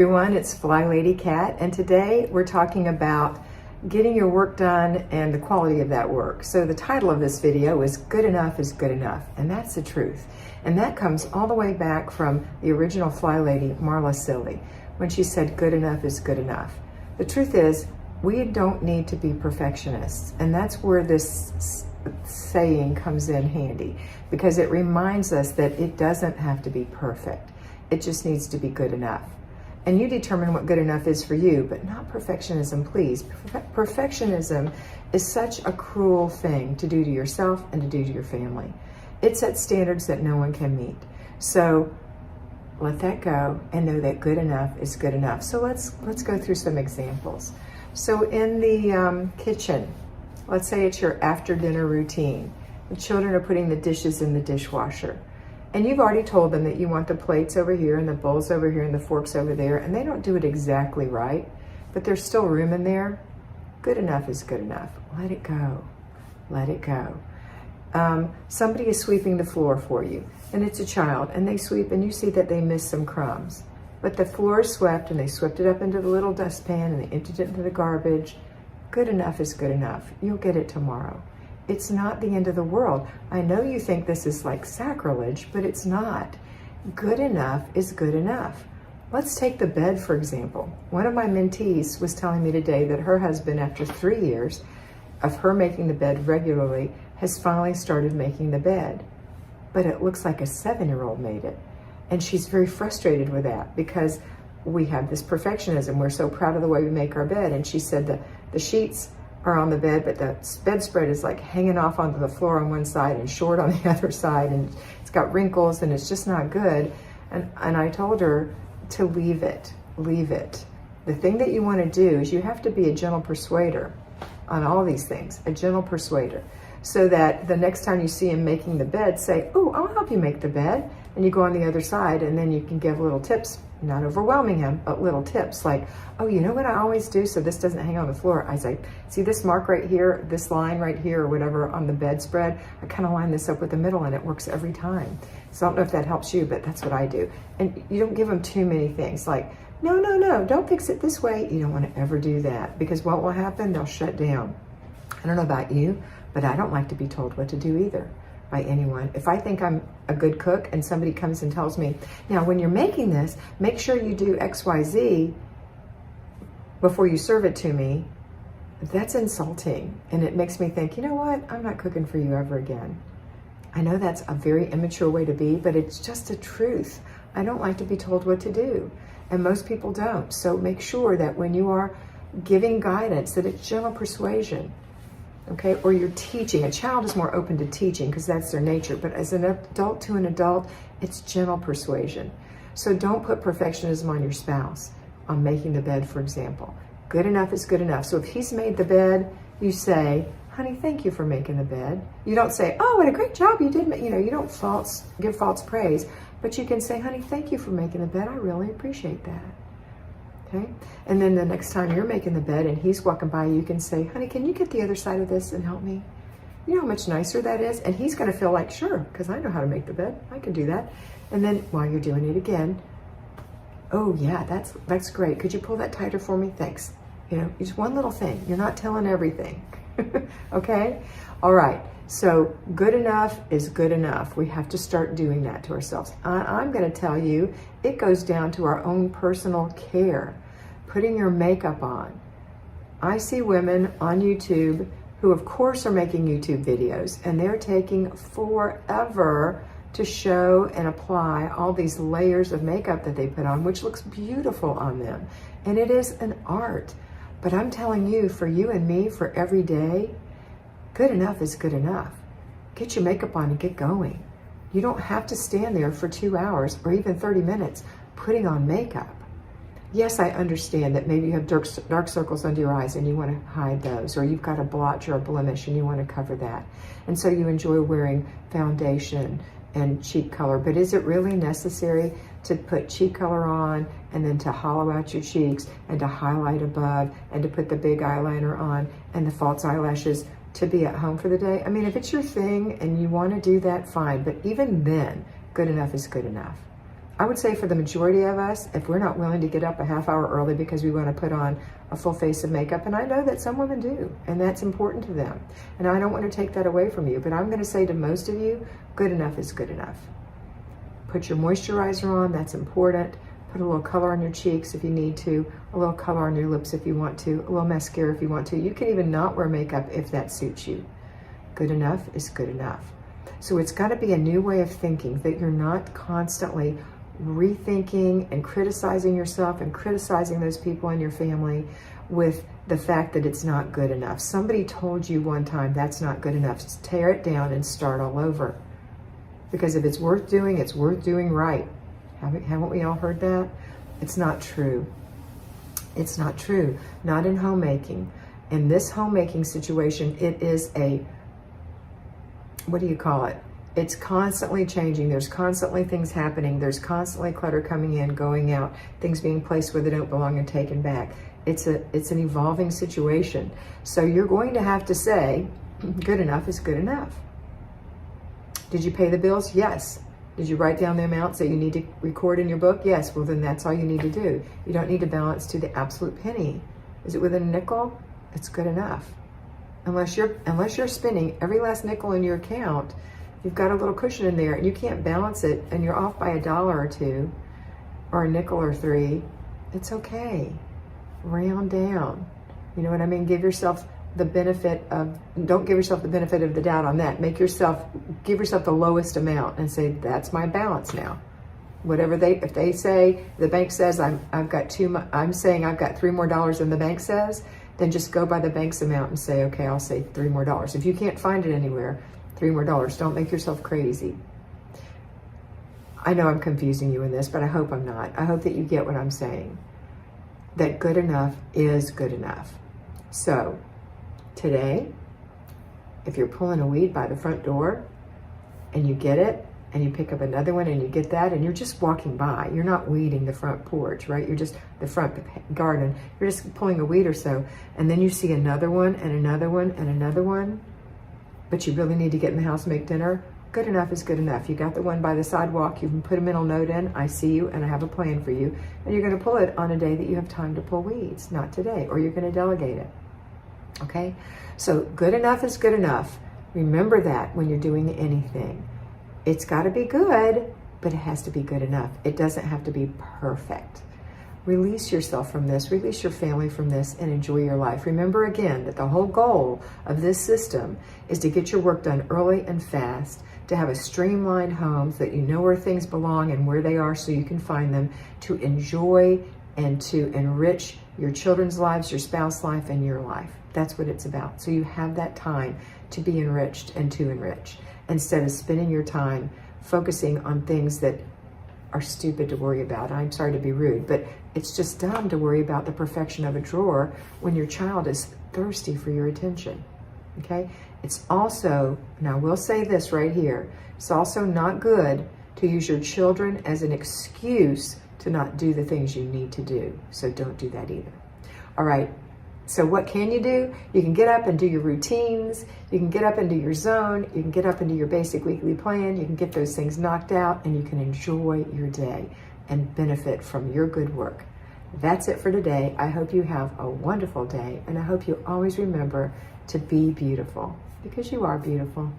Everyone, it's FlyLady Kat, and today we're talking about getting your work done and the quality of that work. So the title of this video is Good Enough is Good Enough, and that's the truth. And that comes all the way back from the original FlyLady, Marla Silly, when she said good enough is good enough. The truth is, we don't need to be perfectionists, and that's where this saying comes in handy, because it reminds us that it doesn't have to be perfect. It just needs to be good enough. And you determine what good enough is for you, but not perfectionism, please. Perfectionism is such a cruel thing to do to yourself and to do to your family. It sets standards that no one can meet. So let that go and know that good enough is good enough. So let's go through some examples. So in the kitchen, let's say it's your after dinner routine. The children are putting the dishes in the dishwasher. And you've already told them that you want the plates over here and the bowls over here and the forks over there, and they don't do it exactly right, but there's still room in there. Good enough is good enough. Let it go. Let it go. Somebody is sweeping the floor for you, and it's a child, and they sweep, and you see that they missed some crumbs. But the floor is swept, and they swept it up into the little dustpan, and they emptied it into the garbage. Good enough is good enough. You'll get it tomorrow. It's not the end of the world. I know you think this is like sacrilege, but it's not. Good enough is good enough. Let's take the bed, for example. One of my mentees was telling me today that her husband, after 3 years of her making the bed regularly, has finally started making the bed. But it looks like a 7-year-old made it. And she's very frustrated with that because we have this perfectionism. We're so proud of the way we make our bed. And she said that the sheets are on the bed, but the bedspread is like hanging off onto the floor on one side and short on the other side, and it's got wrinkles and it's just not good. And I told her to leave it. The thing that you want to do is you have to be a gentle persuader on all these things, a gentle persuader, so that the next time you see him making the bed, say, oh, I'll help you make the bed. And you go on the other side, and then you can give little tips, not overwhelming him, but little tips like, oh, you know what I always do so this doesn't hang on the floor? I say, see this mark right here, this line right here, or whatever on the bedspread? I kind of line this up with the middle, and it works every time. So I don't know if that helps you, but that's what I do. And you don't give them too many things like, no, don't fix it this way. You don't want to ever do that, because what will happen? They'll shut down. I don't know about you, but I don't like to be told what to do either by anyone. If I think I'm a good cook and somebody comes and tells me, now when you're making this, make sure you do XYZ before you serve it to me, that's insulting. And it makes me think, you know what? I'm not cooking for you ever again. I know that's a very immature way to be, but it's just the truth. I don't like to be told what to do. And most people don't. So make sure that when you are giving guidance, that it's gentle persuasion. Okay, or you're teaching. A child is more open to teaching because that's their nature, but as an adult to an adult, it's gentle persuasion. So don't put perfectionism on your spouse on making the bed, for example. Good enough is good enough. So if he's made the bed, you say, honey, thank you for making the bed. You don't say, oh, what a great job you did. You don't give false praise, but you can say, honey, thank you for making the bed. I really appreciate that. Okay? And then the next time you're making the bed and he's walking by, you can say, honey, can you get the other side of this and help me? You know how much nicer that is? And he's going to feel like, sure, because I know how to make the bed. I can do that. And then while you're doing it again, oh yeah, that's great. Could you pull that tighter for me? Thanks. Just one little thing. You're not telling everything. Okay? All right. So good enough is good enough. We have to start doing that to ourselves. I'm going to tell you, it goes down to our own personal care. Putting your makeup on. I see women on YouTube who of course are making YouTube videos, and they're taking forever to show and apply all these layers of makeup that they put on, which looks beautiful on them. And it is an art. But I'm telling you, for you and me, for every day, good enough is good enough. Get your makeup on and get going. You don't have to stand there for 2 hours or even 30 minutes putting on makeup. Yes, I understand that maybe you have dark circles under your eyes and you want to hide those, or you've got a blotch or a blemish and you want to cover that. And so you enjoy wearing foundation and cheek color. But is it really necessary to put cheek color on and then to hollow out your cheeks and to highlight above and to put the big eyeliner on and the false eyelashes to be at home for the day? I mean, if it's your thing and you want to do that, fine. But even then, good enough is good enough. I would say for the majority of us, if we're not willing to get up a half hour early because we want to put on a full face of makeup, and I know that some women do, and that's important to them, and I don't want to take that away from you, but I'm going to say to most of you, good enough is good enough. Put your moisturizer on, that's important. Put a little color on your cheeks if you need to, a little color on your lips if you want to, a little mascara if you want to. You can even not wear makeup if that suits you. Good enough is good enough. So it's got to be a new way of thinking, that you're not constantly rethinking and criticizing yourself and criticizing those people in your family with the fact that it's not good enough. Somebody told you one time that's not good enough. Just tear it down and start all over. Because if it's worth doing right. Haven't we all heard that? It's not true. It's not true. Not in homemaking. In this homemaking situation, it is a, what do you call it? It's constantly changing. There's constantly things happening. There's constantly clutter coming in, going out, things being placed where they don't belong and taken back. It's an evolving situation. So you're going to have to say, good enough is good enough. Did you pay the bills? Yes. Did you write down the amounts that you need to record in your book? Yes. Well, then that's all you need to do. You don't need to balance to the absolute penny. Is it within a nickel? It's good enough. Unless you're spending every last nickel in your account, you've got a little cushion in there and you can't balance it and you're off by $1 or $2 or a nickel or 3. It's okay. Round down. You know what I mean? Give yourself the benefit of, don't give yourself the benefit of the doubt on that. Give yourself the lowest amount and say, that's my balance now. Whatever if they say, the bank says I'm saying I've got $3 more than the bank says, then just go by the bank's amount and say, okay, I'll say $3 more. If you can't find it anywhere, $3 more. Don't make yourself crazy. I know I'm confusing you in this, but I hope I'm not. I hope that you get what I'm saying. That good enough is good enough. So, today, if you're pulling a weed by the front door and you get it and you pick up another one and you get that and you're just walking by, you're not weeding the front porch, right? You're just the front garden. You're just pulling a weed or so, and then you see another one and another one and another one, but you really need to get in the house and make dinner. Good enough is good enough. You got the one by the sidewalk, you can put a mental note in, I see you and I have a plan for you, and you're gonna pull it on a day that you have time to pull weeds, not today, or you're gonna delegate it. Okay, so good enough is good enough. Remember that when you're doing anything. It's got to be good, but it has to be good enough. It doesn't have to be perfect. Release yourself from this, release your family from this, and enjoy your life. Remember again that the whole goal of this system is to get your work done early and fast, to have a streamlined home so that you know where things belong and where they are so you can find them, to enjoy and to enrich your children's lives, your spouse's life, and your life. That's what it's about. So you have that time to be enriched and to enrich, instead of spending your time focusing on things that are stupid to worry about. I'm sorry to be rude, but it's just dumb to worry about the perfection of a drawer when your child is thirsty for your attention. Okay? It's also, and I will say this right here, it's also not good to use your children as an excuse to not do the things you need to do. So don't do that either. All right. So what can you do? You can get up and do your routines. You can get up into your zone. You can get up into your basic weekly plan. You can get those things knocked out and you can enjoy your day and benefit from your good work. That's it for today. I hope you have a wonderful day, and I hope you always remember to be beautiful, because you are beautiful.